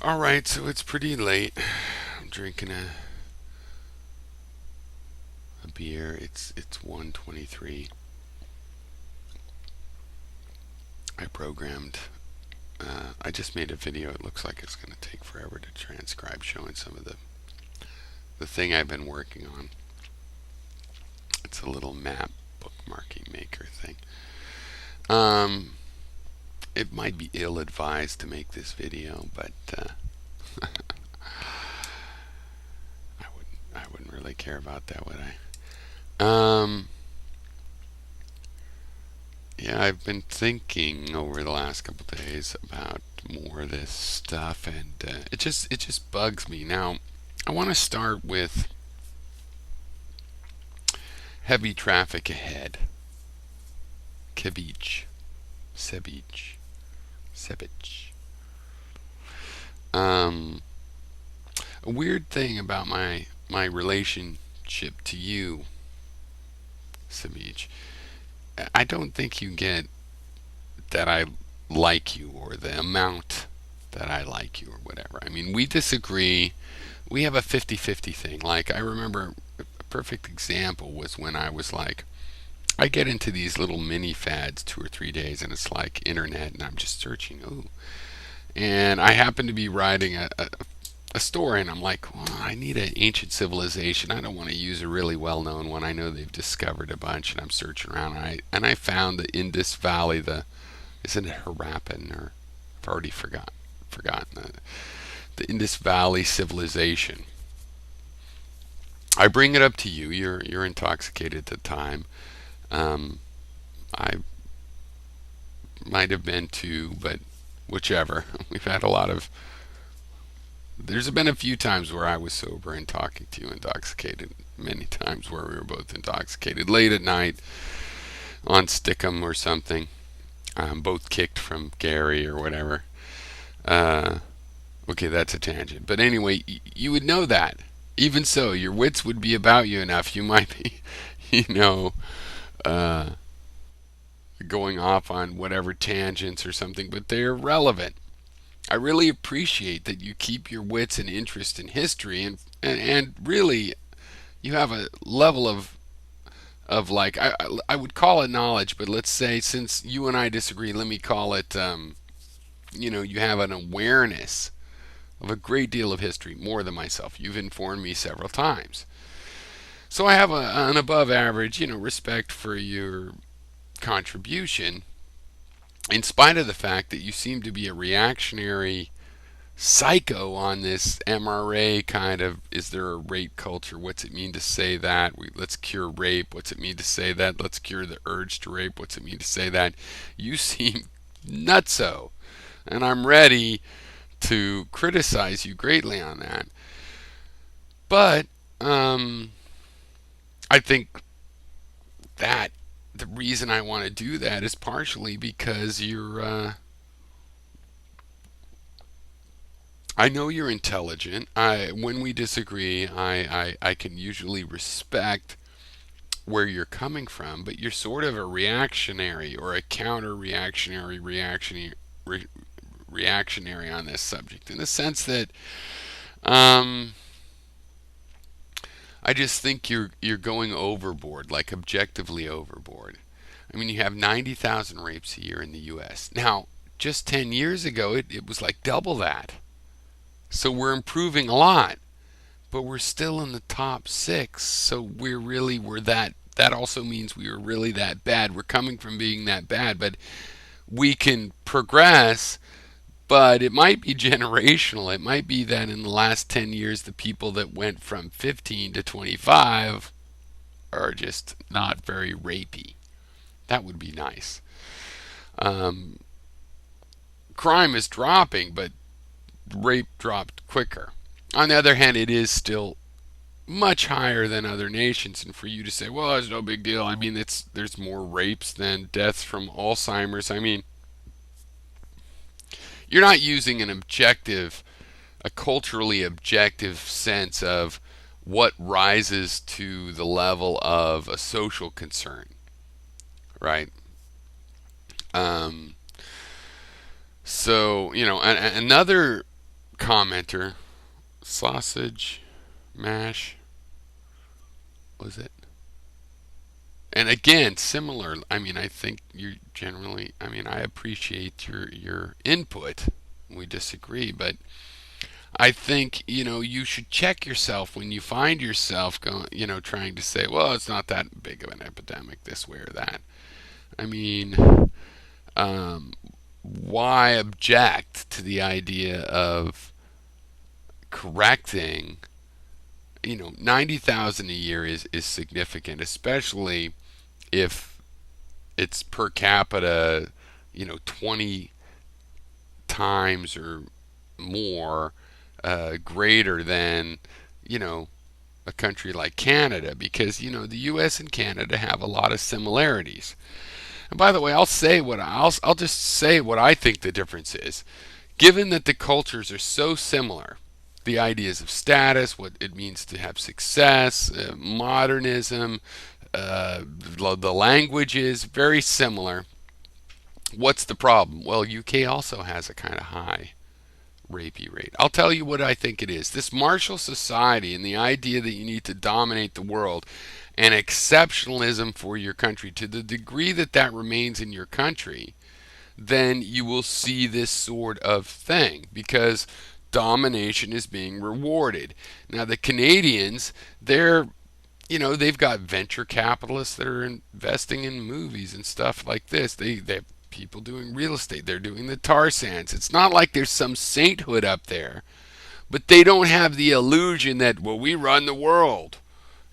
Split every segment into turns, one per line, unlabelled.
All right, so it's pretty late. I'm drinking a beer. It's 1:23. I programmed. I just made a video. It looks like it's going to take forever to transcribe, showing some of the thing I've been working on. It's a little map bookmarking maker thing. Um, it might be ill-advised to make this video, but I wouldn't really care about that, would I? Yeah, I've been thinking over the last couple of days about more of this stuff, and it just bugs me. Now, I want to start with heavy traffic ahead. Ceviche, ceviche, ceviche. Um, a weird thing about my relationship to you, ceviche. I don't think you get that I like you or the amount that I like you or whatever. I mean, we disagree. We have a 50-50 thing. Like, I remember a perfect example was when I was like, I get into these little mini fads 2 or 3 days, and it's like internet, and I'm just searching. Ooh. And I happen to be writing a story, and I'm like, well, I need an ancient civilization. I don't want to use a really well-known one. I know they've discovered a bunch, and I'm searching around, and I found the Indus Valley, the isn't it Harappan, or I've already forgotten the Indus Valley civilization. I bring it up to you. You're intoxicated at the time. Um, I might have been too, but whichever. We've had a lot of. There's been a few times where I was sober and talking to you intoxicated. Many times where we were both intoxicated late at night on Stickum or something. Both kicked from Gary or whatever. Uh, okay, that's a tangent. But anyway, you would know that. Even so, your wits would be about you enough. You might be, you know, uh, going off on whatever tangents or something, but they're relevant. I really appreciate that you keep your wits and interest in history, and really you have a level of like I would call it knowledge, but let's say since you and I disagree, let me call it you have an awareness of a great deal of history, more than myself. You've informed me several times. So I have an above average, respect for your contribution, in spite of the fact that you seem to be a reactionary psycho on this MRA kind of, is there a rape culture? What's it mean to say that? Let's cure rape. What's it mean to say that? Let's cure the urge to rape. What's it mean to say that? You seem nutso, and I'm ready to criticize you greatly on that. But I think that the reason I want to do that is partially because I know you're intelligent. When we disagree, I can usually respect where you're coming from, but you're sort of a reactionary or a reactionary on this subject, in the sense that um, I just think you're going overboard, like objectively overboard. I mean, you have 90,000 rapes a year in the U.S. Now, just 10 years ago, it was like double that. So we're improving a lot, but we're still in the top six. So we're that. That also means we were really that bad. We're coming from being that bad, but we can progress. But it might be generational. It might be that in the last 10 years, the people that went from 15 to 25 are just not very rapey. That would be nice. Um, Crime is dropping, but rape dropped quicker. On the other hand, it is still much higher than other nations, and for you to say, well, it's no big deal. I mean, there's more rapes than deaths from Alzheimer's. I mean, you're not using a culturally objective sense of what rises to the level of a social concern, right? Um, so, another commenter. Sausage mash, was it? And again, similar. I mean, I think you generally. I mean, I appreciate your input. We disagree, but I think you should check yourself when you find yourself going, trying to say, well, it's not that big of an epidemic this way or that. I mean, um, why object to the idea of correcting? 90,000 a year is significant, especially if it's per capita, 20 times or more greater than, you know, a country like Canada, because, the U.S. and Canada have a lot of similarities. And by the way, I'll just say what I think the difference is. Given that the cultures are so similar, the ideas of status, what it means to have success, modernism, the language is very similar. What's the problem? Well, UK also has a kind of high rapey rate. I'll tell you what I think it is. This martial society and the idea that you need to dominate the world and exceptionalism for your country, to the degree that that remains in your country, then you will see this sort of thing, because domination is being rewarded. Now, the Canadians, they've got venture capitalists that are investing in movies and stuff like this. They have people doing real estate. They're doing the tar sands. It's not like there's some sainthood up there, but they don't have the illusion that, well, we run the world.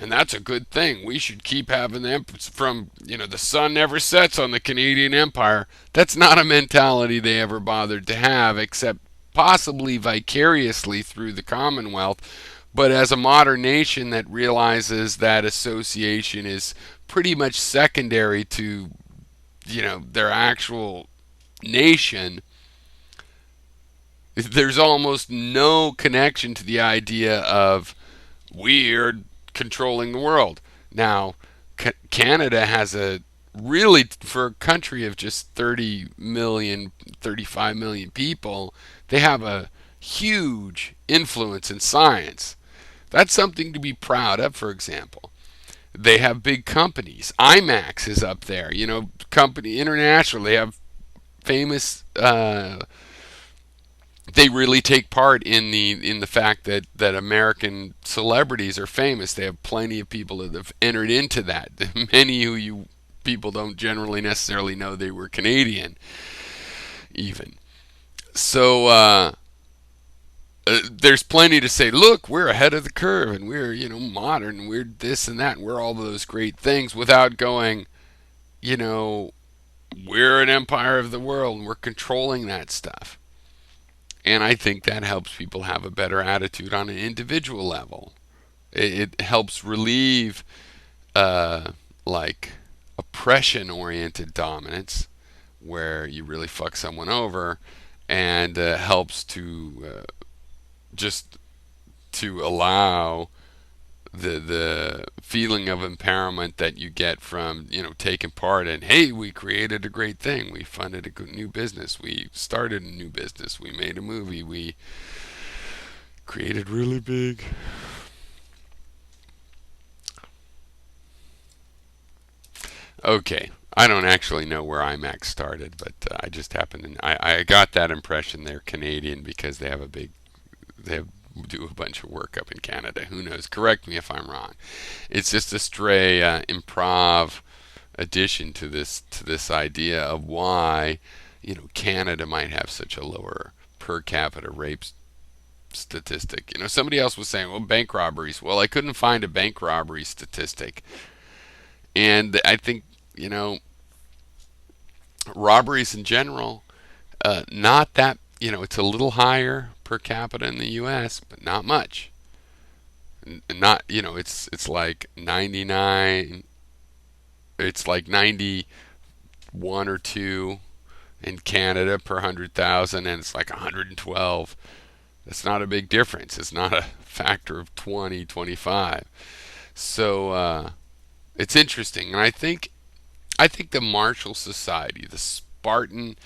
And that's a good thing. We should keep having them from, the sun never sets on the Canadian Empire. That's not a mentality they ever bothered to have, except possibly vicariously through the Commonwealth. But as a modern nation that realizes that association is pretty much secondary to, their actual nation, there's almost no connection to the idea of we're controlling the world. Now, Canada has a really, for a country of just 30 million, 35 million people, they have a huge influence in science. That's something to be proud of, for example. They have big companies. IMAX is up there, company international. They have famous they really take part in the fact that American celebrities are famous. They have plenty of people that have entered into that. Many who you people don't generally necessarily know they were Canadian, even. So there's plenty to say. Look, we're ahead of the curve, and we're modern, and we're this and that, and we're all those great things, without going, we're an empire of the world, and we're controlling that stuff. And I think that helps people have a better attitude on an individual level. It helps relieve, like, oppression-oriented dominance, where you really fuck someone over, and helps to just to allow the feeling of empowerment that you get from taking part in, hey, we created a great thing, we funded a new business, we started a new business, we made a movie, we created really big. Okay, I don't actually know where IMAX started, but I just happened to, I got that impression they're Canadian because they have do a bunch of work up in Canada. Who knows? Correct me if I'm wrong. It's just a stray improv addition to this idea of why Canada might have such a lower per capita rape statistic. Somebody else was saying, well, bank robberies. Well, I couldn't find a bank robbery statistic, and I think robberies in general, not that it's a little higher per capita in the U.S., but not much. Not it's like 99. It's like 91 or 2 in Canada per 100,000, and it's like 112. That's not a big difference. It's not a factor of 20, 25. So it's interesting, and I think the martial society, the Spartan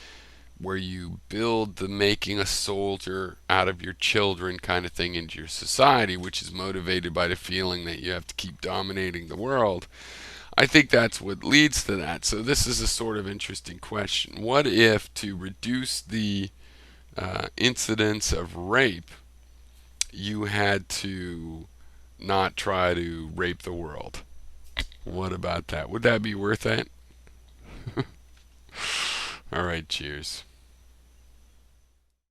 where you build the making a soldier out of your children kind of thing into your society, which is motivated by the feeling that you have to keep dominating the world. I think that's what leads to that. So this is a sort of interesting question. What if, to reduce the incidence of rape, you had to not try to rape the world? What about that? Would that be worth it? All right, cheers.